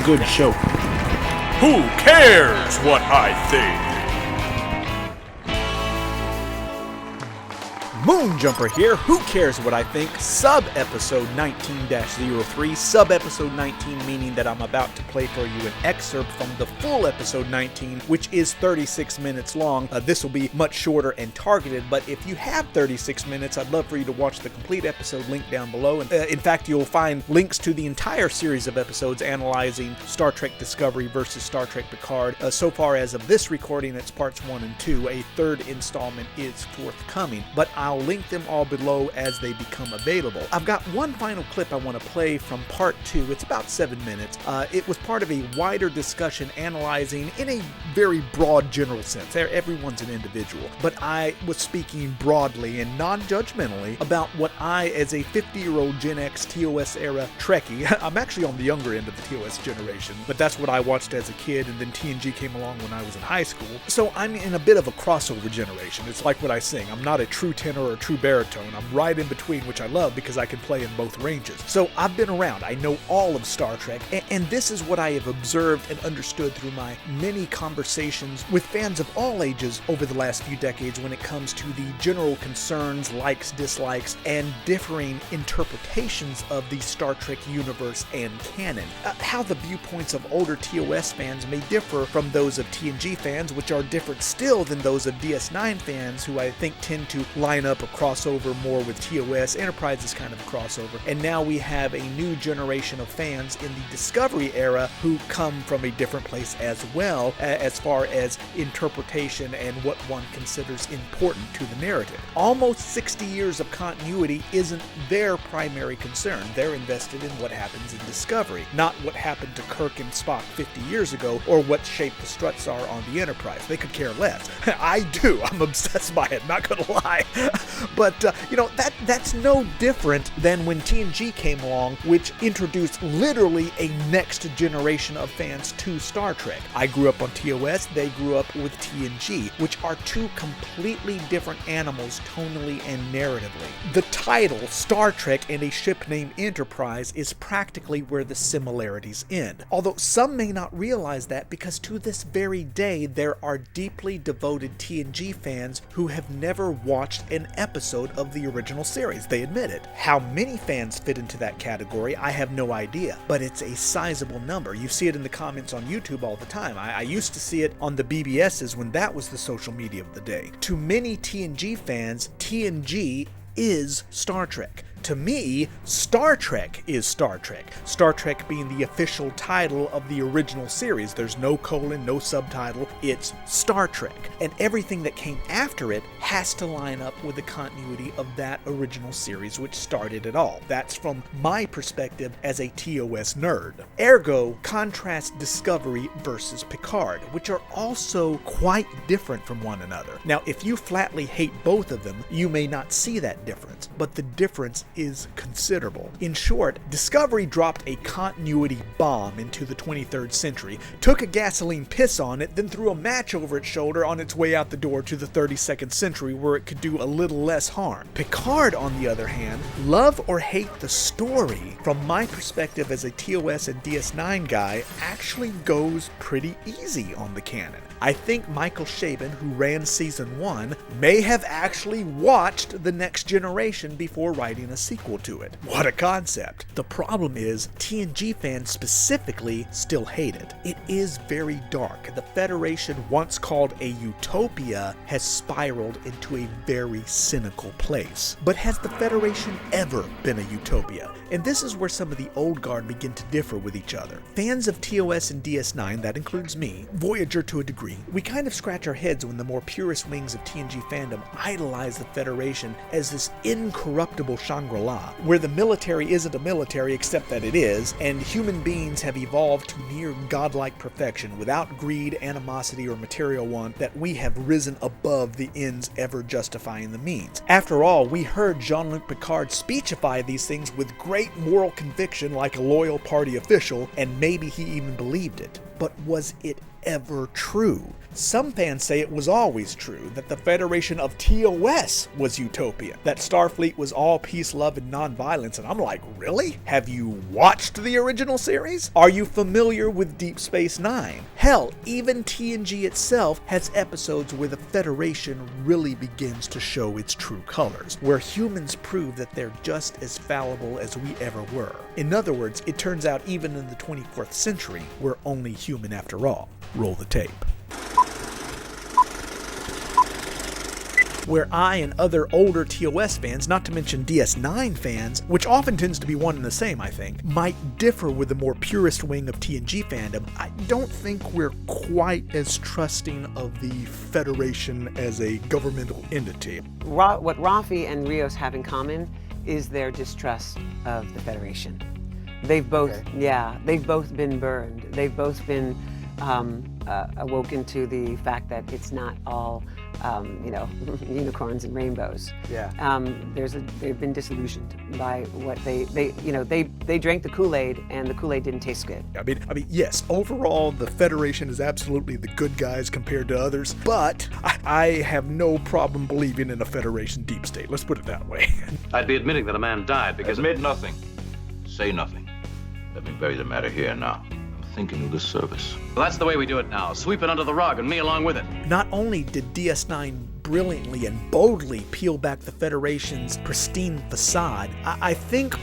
Good show. Who cares what I think? Moonjumper here. Who cares what I think? Sub-episode 19-03. Sub-episode 19 meaning that I'm about to play for you an excerpt from the full episode 19, which is 36 minutes long. This will be much shorter and targeted, but if you have 36 minutes, I'd love for you to watch the complete episode linked down below. And in fact, you'll find links to the entire series of episodes analyzing Star Trek Discovery versus Star Trek Picard. So far as of this recording, it's parts 1 and 2. A third installment is forthcoming, but I'll link them all below as they become available. I've got one final clip I want to play from part 2. It's about 7 minutes. It was part of a wider discussion analyzing in a very broad general sense. Everyone's an individual, but I was speaking broadly and non-judgmentally about what I, as a 50-year-old Gen X TOS era Trekkie, I'm actually on the younger end of the TOS generation, but that's what I watched as a kid, and then TNG came along when I was in high school. So I'm in a bit of a crossover generation. It's like what I sing. I'm not a true tenor or a true baritone. I'm right in between, which I love because I can play in both ranges. So I've been around. I know all of Star Trek, and this is what I have observed and understood through my many conversations with fans of all ages over the last few decades when it comes to the general concerns, likes, dislikes, and differing interpretations of the Star Trek universe and canon. How the viewpoints of older TOS fans may differ from those of TNG fans, which are different still than those of DS9 fans, who I think tend to line up or crossover more with TOS. Enterprise is kind of a crossover. And now we have a new generation of fans in the Discovery era who come from a different place as well, as far as interpretation and what one considers important to the narrative. Almost 60 years of continuity isn't their primary concern. They're invested in what happens in Discovery, not what happened to Kirk and Spock 50 years ago or what shape the struts are on the Enterprise. They could care less. I do. I'm obsessed by it, not gonna lie. But, that's no different than when TNG came along, which introduced literally a next generation of fans to Star Trek. I grew up on TOS, they grew up with TNG, which are two completely different animals tonally and narratively. The title, Star Trek and a Ship Named Enterprise, is practically where the similarities end. Although some may not realize that, because to this very day, there are deeply devoted TNG fans who have never watched an episode of the original series. They admit it. How many fans fit into that category, I have no idea, but it's a sizable number. You see it in the comments on YouTube all the time. I used to see it on the BBSs when that was the social media of the day. To many TNG fans, TNG is Star Trek. To me, Star Trek is Star Trek. Star Trek being the official title of the original series. There's no colon, no subtitle. It's Star Trek. And everything that came after it has to line up with the continuity of that original series, which started it all. That's from my perspective as a TOS nerd. Ergo, contrast Discovery versus Picard, which are also quite different from one another. Now, if you flatly hate both of them, you may not see that difference, but the difference is considerable. In short, Discovery dropped a continuity bomb into the 23rd century, took a gasoline piss on it, then threw a match over its shoulder on its way out the door to the 32nd century where it could do a little less harm. Picard, on the other hand, love or hate the story, from my perspective as a TOS and DS9 guy, actually goes pretty easy on the canon. I think Michael Chabon, who ran season 1, may have actually watched The Next Generation before writing a sequel to it. What a concept. The problem is, TNG fans specifically still hate it. It is very dark. The Federation, once called a utopia, has spiraled into a very cynical place. But has the Federation ever been a utopia? And this is where some of the old guard begin to differ with each other. Fans of TOS and DS9, that includes me, Voyager to a degree, we kind of scratch our heads when the more purist wings of TNG fandom idolize the Federation as this incorruptible Shangri-La, where the military isn't a military except that it is, and human beings have evolved to near godlike perfection without greed, animosity, or material want, that we have risen above the ends ever justifying the means. After all, we heard Jean-Luc Picard speechify these things with great moral conviction like a loyal party official, and maybe he even believed it. But was it ever true? Some fans say it was always true, that the Federation of TOS was Utopia, that Starfleet was all peace, love, and non-violence, and I'm like, really? Have you watched the original series? Are you familiar with Deep Space Nine? Hell, even TNG itself has episodes where the Federation really begins to show its true colors, where humans prove that they're just as fallible as we ever were. In other words, it turns out even in the 24th century, we're only human after all. Roll the tape. Where I and other older TOS fans, not to mention DS9 fans, which often tends to be one and the same, I think, might differ with the more purist wing of TNG fandom, I don't think we're quite as trusting of the Federation as a governmental entity. What Raffi and Rios have in common is their distrust of the Federation. They've both, they've both been burned. They've both been awoken to the fact that it's not all, unicorns and rainbows. Yeah. They've been disillusioned by what they drank the Kool-Aid and the Kool-Aid didn't taste good. I mean, yes, overall the Federation is absolutely the good guys compared to others, but I have no problem believing in a Federation deep state. Let's put it that way. I'd be admitting that a man died because... Admit nothing. Say nothing. Let me bury the matter here and now. I'm thinking of the service. Well, that's the way we do it now. Sweep it under the rug and me along with it. Not only did DS9 brilliantly and boldly peel back the Federation's pristine facade, I think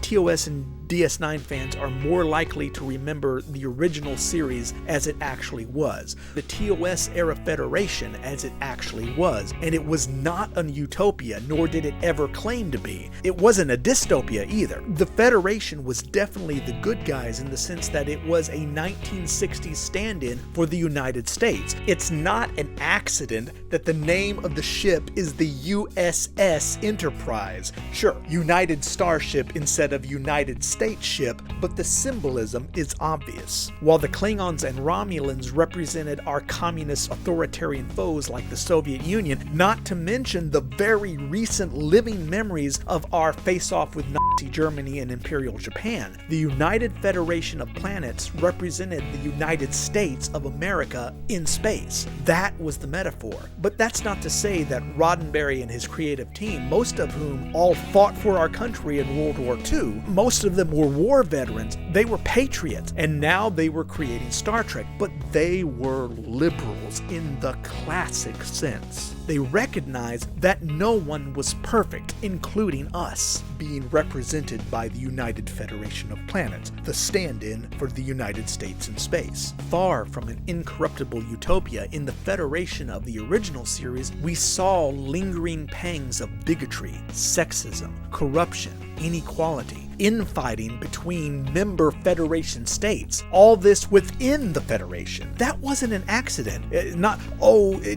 TOS and DS9 fans are more likely to remember the original series as it actually was, the TOS era Federation as it actually was, and it was not a utopia, nor did it ever claim to be. It wasn't a dystopia either. The Federation was definitely the good guys in the sense that it was a 1960s stand-in for the United States. It's not an accident that the name of the ship is the USS Enterprise. Sure, United Starship instead of United States ship, but the symbolism is obvious. While the Klingons and Romulans represented our communist authoritarian foes like the Soviet Union, not to mention the very recent living memories of our face-off with Nazi Germany and Imperial Japan, the United Federation of Planets represented the United States of America in space. That was the metaphor. But that's not to say that Roddenberry and his creative team, most of whom all fought for our country in World War II, most of them were war veterans, they were patriots, and now they were creating Star Trek, but they were liberals in the classic sense. They recognized that no one was perfect, including us, being represented by the United Federation of Planets, the stand-in for the United States in space. Far from an incorruptible utopia, in the Federation of the original series, we saw lingering pangs of bigotry, sexism, corruption, inequality, infighting between member Federation states, all this within the Federation. That wasn't an accident.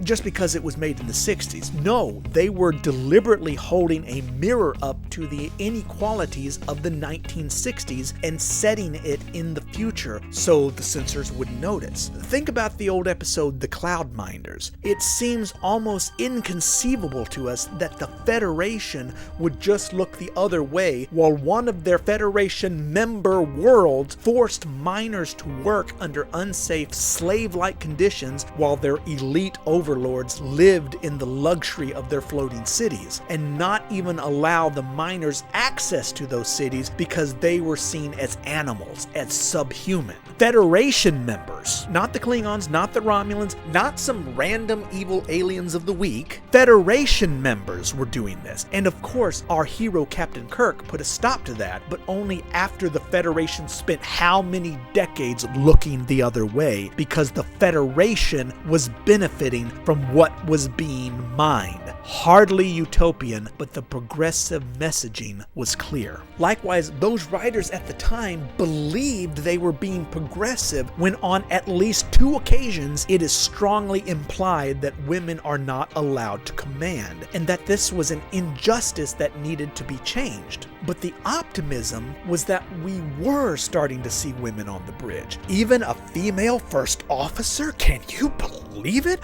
Just because it was made in the 60s. No, they were deliberately holding a mirror up to the inequalities of the 1960s and setting it in the future so the censors wouldn't notice. Think about the old episode, The Cloud Minders. It seems almost inconceivable to us that the Federation would just look the other way while one of their Federation member worlds forced miners to work under unsafe slave-like conditions while their elite overlords lived in the luxury of their floating cities, and not even allow the miners access to those cities because they were seen as animals, as subhuman. Federation members, not the Klingons, not the Romulans, not some random evil aliens of the week. Federation members were doing this, and of course our hero Captain Kirk put a stop to that, but only after the Federation spent how many decades looking the other way, because the Federation was benefiting from what was being mined. Hardly utopian, but the progressive messaging was clear. Likewise, those writers at the time believed they were being progressive when on at least 2 occasions it is strongly implied that women are not allowed to command, and that this was an injustice that needed to be changed. But the optimism was that we were starting to see women on the bridge. Even a female first officer? Can you believe it?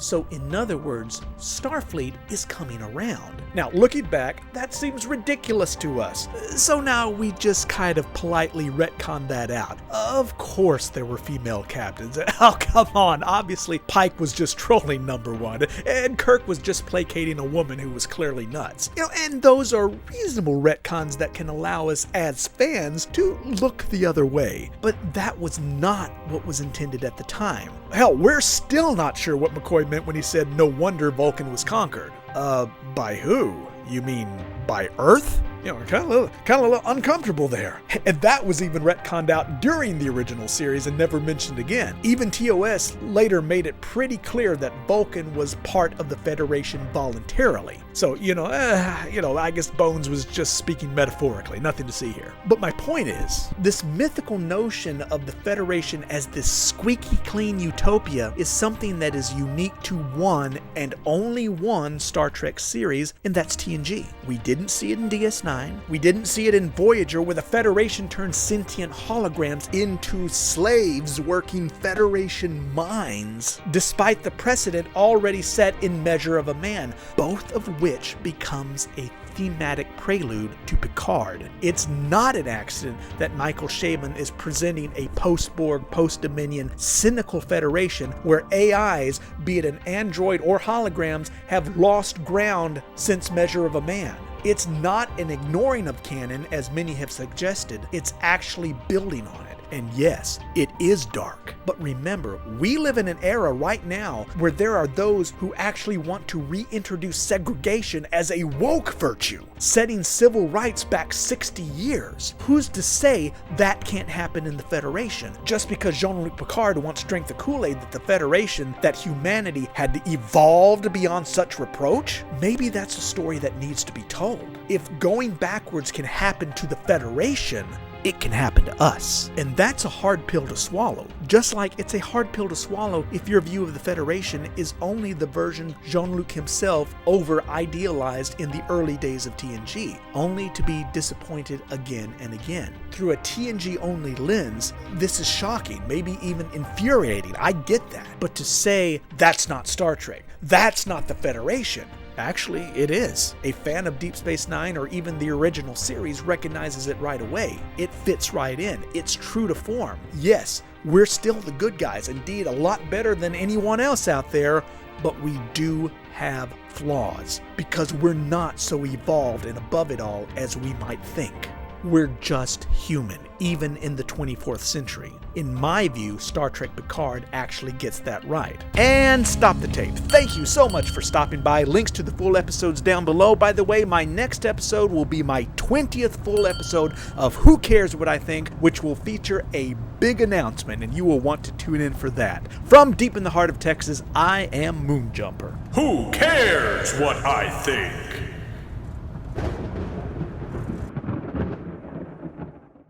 So in other words, Starfleet is coming around. Now looking back, that seems ridiculous to us. So now we just kind of politely retcon that out. Of course there were female captains. Oh, come on. Obviously Pike was just trolling number one, and Kirk was just placating a woman who was clearly nuts. And those are reasonable retcons that can allow us as fans to look the other way. But that was not what was intended at the time. Hell, we're still not sure what McCoy meant when he said no wonder Vulcan was conquered. By who? You mean by Earth? Kind of a little uncomfortable there. And that was even retconned out during the original series and never mentioned again. Even TOS later made it pretty clear that Vulcan was part of the Federation voluntarily. So, I guess Bones was just speaking metaphorically, nothing to see here. But my point is, this mythical notion of the Federation as this squeaky-clean utopia is something that is unique to one and only one Star Trek series, and that's TNG. We didn't see it in DS9. We didn't see it in Voyager, where the Federation turned sentient holograms into slaves working Federation mines, despite the precedent already set in Measure of a Man, both of which becomes a thematic prelude to Picard. It's not an accident that Michael Chabon is presenting a post-Borg, post-Dominion, cynical Federation where AIs, be it an android or holograms, have lost ground since Measure of a Man. It's not an ignoring of canon, as many have suggested. It's actually building on it. And yes, it is dark. But remember, we live in an era right now where there are those who actually want to reintroduce segregation as a woke virtue, setting civil rights back 60 years. Who's to say that can't happen in the Federation? Just because Jean-Luc Picard wants to drink the Kool-Aid that the Federation, that humanity had evolved beyond such reproach? Maybe that's a story that needs to be told. If going backwards can happen to the Federation, it can happen to us. And that's a hard pill to swallow. Just like it's a hard pill to swallow if your view of the Federation is only the version Jean-Luc himself over-idealized in the early days of TNG, only to be disappointed again and again. Through a TNG-only lens, this is shocking, maybe even infuriating. I get that. But to say, that's not Star Trek, that's not the Federation, actually, it is. A fan of Deep Space Nine or even the original series recognizes it right away. It fits right in. It's true to form. Yes, we're still the good guys, indeed a lot better than anyone else out there, but we do have flaws because we're not so evolved and above it all as we might think. We're just human, even in the 24th century. In my view, Star Trek Picard actually gets that right. And stop the tape. Thank you so much for stopping by. Links to the full episodes down below. By the way, my next episode will be my 20th full episode of Who Cares What I Think, which will feature a big announcement, and you will want to tune in for that. From deep in the heart of Texas, I am Moonjumper. Who cares what I think?